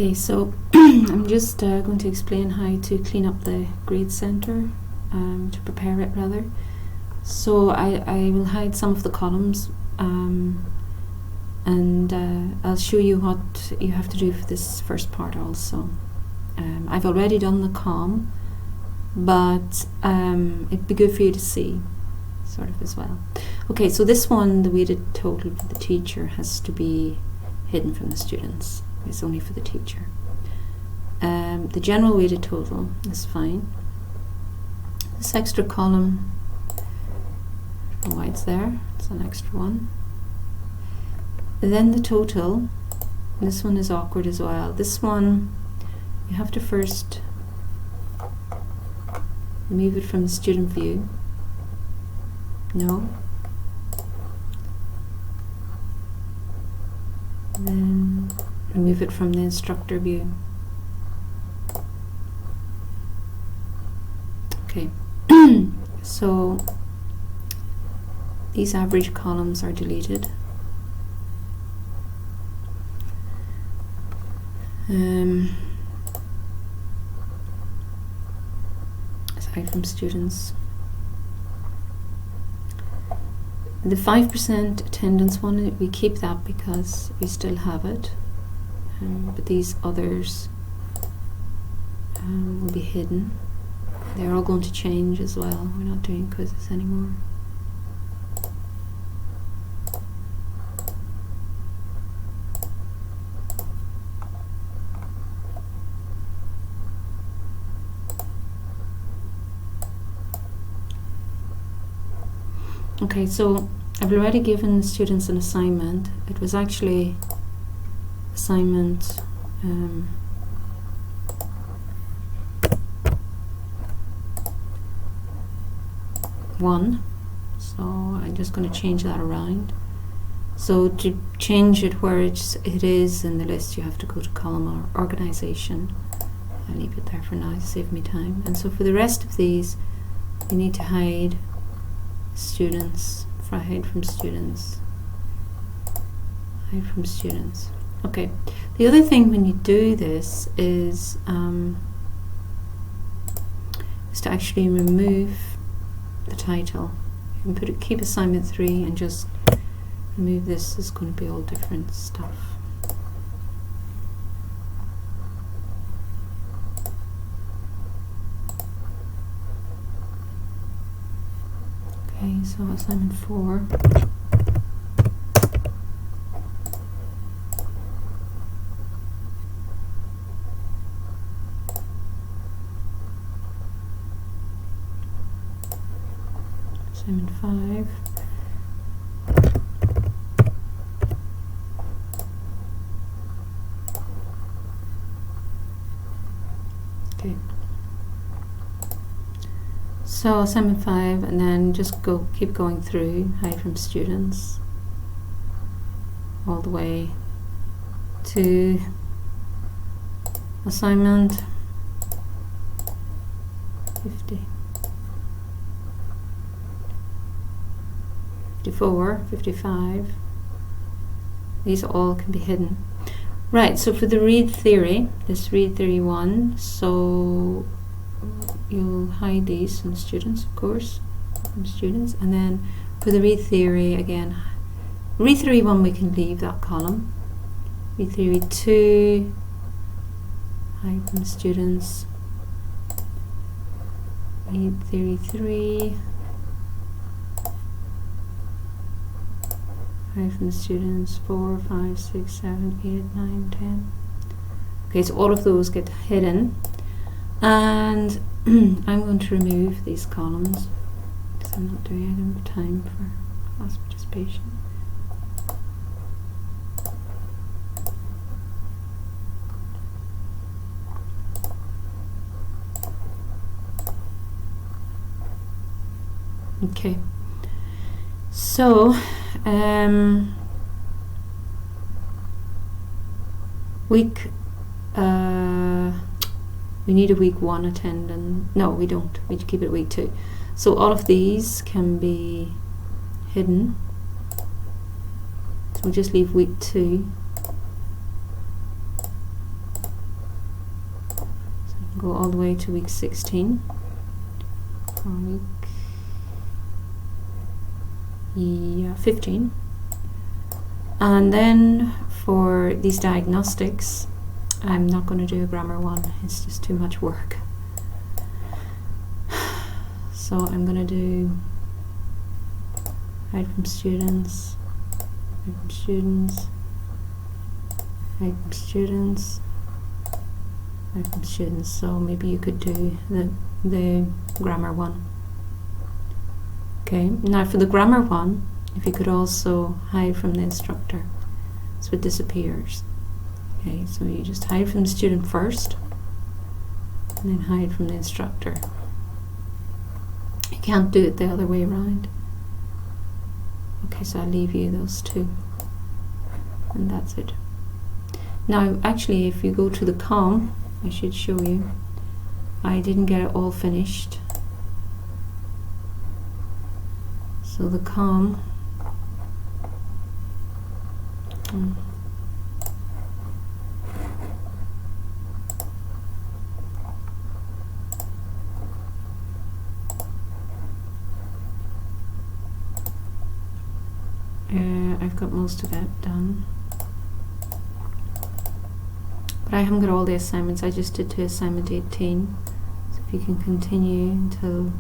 Okay, so I'm just going to explain how to clean up the grade center, to prepare it rather. So I will hide some of the columns, and I'll show you what you have to do for this first part also. I've already done the COM, but it'd be good for you to see sort of as well. Okay, so this one, the weighted total for the teacher, has to be hidden from the students. It's only for the teacher. The general weighted total is fine. This extra column, I don't know why it's there, it's an extra one. And then the total, this one is awkward as well. This one, you have to first remove it from the student view. No. Then remove it from the instructor view. Okay, so these average columns are deleted. Aside from students. The 5% attendance one, we keep that because we still have it, but these others will be hidden. They're all going to change as well. We're not doing quizzes anymore. Okay, so I've already given the students an assignment. It was actually assignment 1, so I'm just going to change that around. So to change it where it is in the list, you have to go to column or organization. I'll leave it there for now to save me time. And so for the rest of these, we need to hide students, hide from students, hide from students. Okay, the other thing when you do this is to actually remove the title. You can keep assignment 3 and just remove this. It's going to be all different stuff. Okay, so assignment 4. Assignment 5. Okay. So assignment 5, and then just keep going through, hide from students, all the way to assignment 50. 54, 55. These all can be hidden. Right, so for the read theory, this read theory 1, so you'll hide these from the students, of course, from students, and then for the read theory again, read theory 1 we can leave that column. Read theory 2, hide from the students. Read theory 3, hide from the students. 4, 5, 6, 7, 8, 9, 10. Okay, so all of those get hidden, and I'm going to remove these columns because I'm not doing it in time for class participation. Okay, so week we need a week 1 attendance. No, we don't. We keep it week 2. So all of these can be hidden. So we'll just leave week 2. go all the way to week 16. Or week 15. And then for these diagnostics, I'm not going to do a grammar one, it's just too much work. So I'm going to do hide from students, hide from students, hide from students, hide from students. So maybe you could do the grammar one. Okay, now for the grammar one, if you could also hide from the instructor, so it disappears. Okay, so you just hide from the student first, and then hide from the instructor. You can't do it the other way around. Okay, so I'll leave you those two, and that's it. Now, actually, if you go to the COM, I should show you. I didn't get it all finished. So the COM. I've got most of it done, but I haven't got all the assignments. I just did to assignment 18, so if you can continue until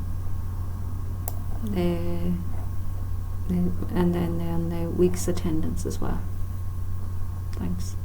and then the week's attendance as well. Thanks.